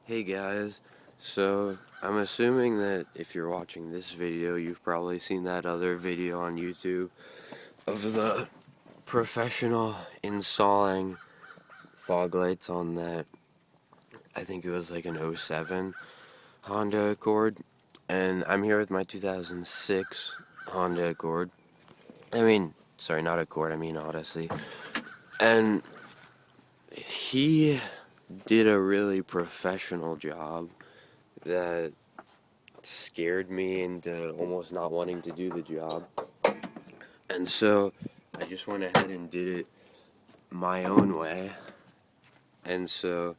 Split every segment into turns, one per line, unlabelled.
Hey guys, so I'm assuming that if you're watching this video, you've probably seen that other video on YouTube of the professional installing fog lights on that, I think it was like an '07 Honda Accord, and I'm here with my 2006 Honda Accord. Sorry, not Accord, I mean Odyssey. And he did a really professional job that scared me into almost not wanting to do the job. And so I just went ahead and did it my own way. And so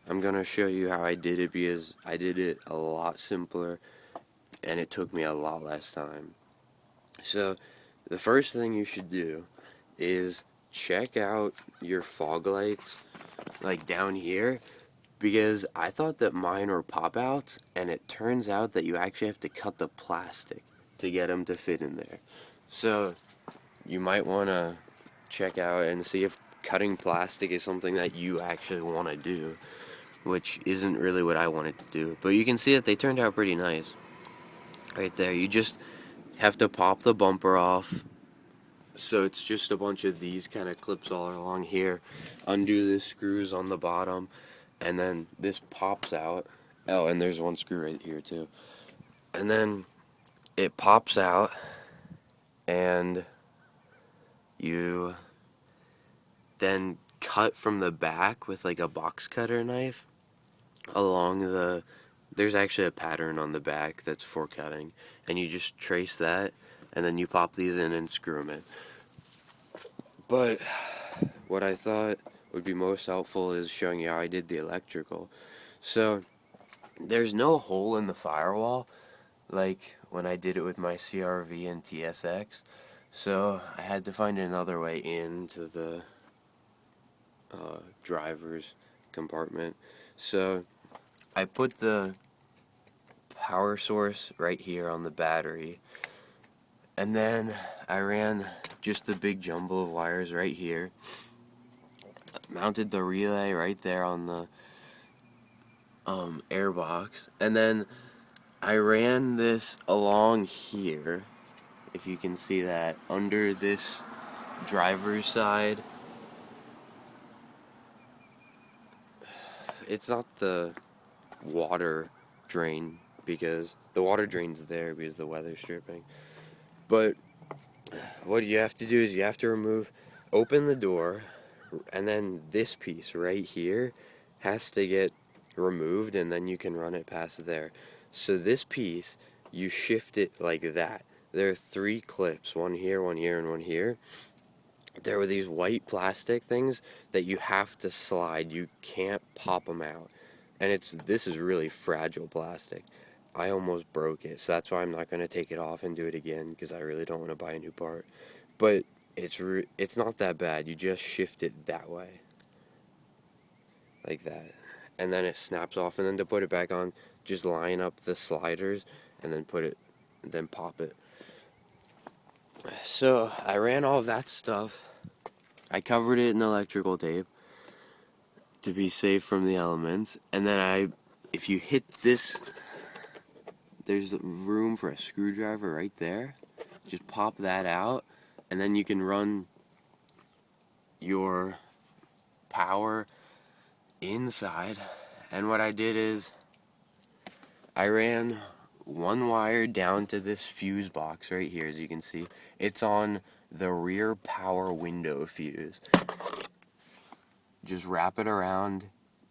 I'm going to show you how I did it because I did it a lot simpler and it took me a lot less time. So the first thing you should do is check out your fog lights like down here, because I thought that mine were pop-outs, and it turns out that you actually have to cut the plastic to get them to fit in there. So you might want to check out and see if cutting plastic is something that you actually want to do, which isn't really what I wanted to do. But you can see that they turned out pretty nice. Right there, you just have to pop the bumper off. So it's just a bunch of these kind of clips all along here. Undo the screws on the bottom, and then this pops out. Oh, and there's one screw right here too. And then it pops out, and you then cut from the back with like a box cutter knife along the... There's actually a pattern on the back that's for cutting, and you just trace that, and then you pop these in and screw them in. But what I thought would be most helpful is showing you how I did the electrical. So there's no hole in the firewall like when I did it with my CRV and TSX. So I had to find another way into the driver's compartment. So I put the power source right here on the battery, and then I ran just the big jumble of wires right here, mounted the relay right there on the air box, and then I ran this along here, if you can see that, under this driver's side. It's not the water drain, because the water drain's there because the weather's stripping. But what you have to do is you have to open the door, and then this piece right here has to get removed, and then you can run it past there. So this piece, you shift it like that. There are 3 clips, one here, one here, and one here. There were these white plastic things that you have to slide. You can't pop them out. And this is really fragile plastic. I almost broke it, so that's why I'm not going to take it off and do it again, because I really don't want to buy a new part. But it's not that bad. You just shift it that way, like that, and then it snaps off. And then to put it back on, just line up the sliders and then pop it. So I ran all of that stuff. I covered it in electrical tape to be safe from the elements, and then if you hit this, there's room for a screwdriver right there. Just pop that out, and then you can run your power inside. And what I did is I ran one wire down to this fuse box right here. As you can see, it's on the rear power window fuse. Just wrap it around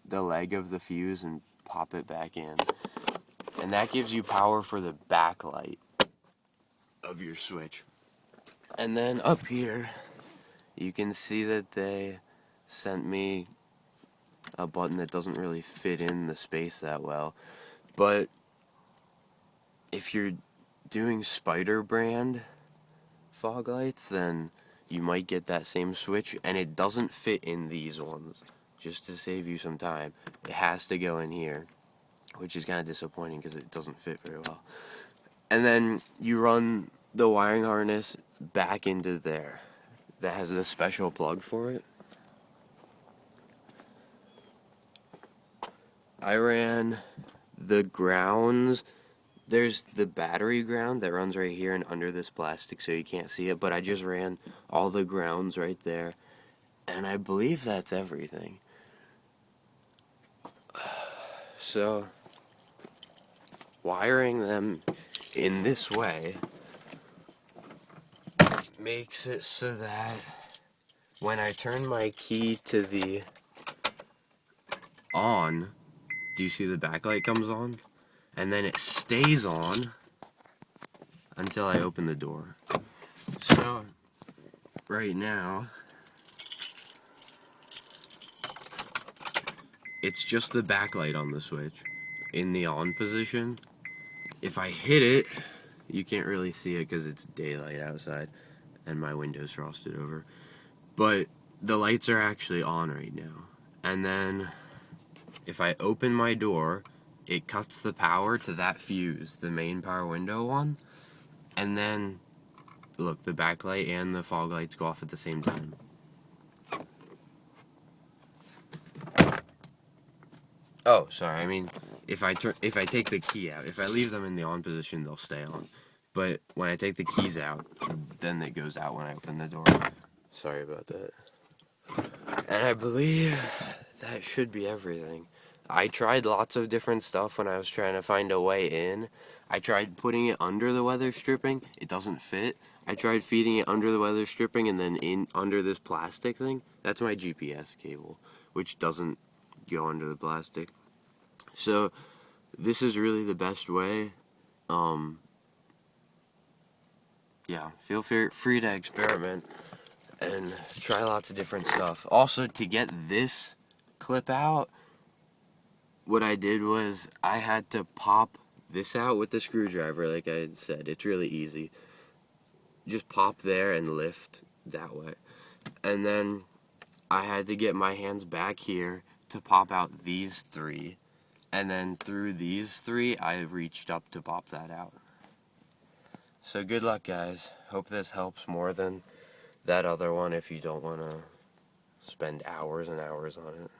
the leg of the fuse and pop it back in, and that gives you power for the backlight of your switch. And then up here you can see that they sent me a button that doesn't really fit in the space that well, but if you're doing Spider brand fog lights, then you might get that same switch, and it doesn't fit in these ones. Just to save you some time, it has to go in here, which is kind of disappointing because it doesn't fit very well. And then you run the wiring harness back into there. That has a special plug for it. I ran the grounds. There's the battery ground that runs right here and under this plastic so you can't see it, but I just ran all the grounds right there, and I believe that's everything. So, wiring them in this way makes it so that when I turn my key to the on, do you see the backlight comes on? And then it stays on until I open the door. So, right now, it's just the backlight on the switch in the on position. If I hit it, you can't really see it because it's daylight outside and my window's frosted over. But the lights are actually on right now. And then if I open my door, it cuts the power to that fuse, the main power window one. And then, look, the backlight and the fog lights go off at the same time. Oh, sorry. I mean, if I take the key out, if I leave them in the on position, they'll stay on. But when I take the keys out, then it goes out when I open the door. Sorry about that. And I believe that should be everything. I tried lots of different stuff when I was trying to find a way in. I tried putting it under the weather stripping. It doesn't fit. I tried feeding it under the weather stripping and then in under this plastic thing. That's my GPS cable, which doesn't go under the plastic. So this is really the best way. Yeah, feel free to experiment and try lots of different stuff. Also, to get this clip out, what I did was I had to pop this out with the screwdriver, like I said. It's really easy. Just pop there and lift that way. And then I had to get my hands back here to pop out these three. And then through these three, I reached up to pop that out. So good luck, guys. Hope this helps more than that other one if you don't want to spend hours and hours on it.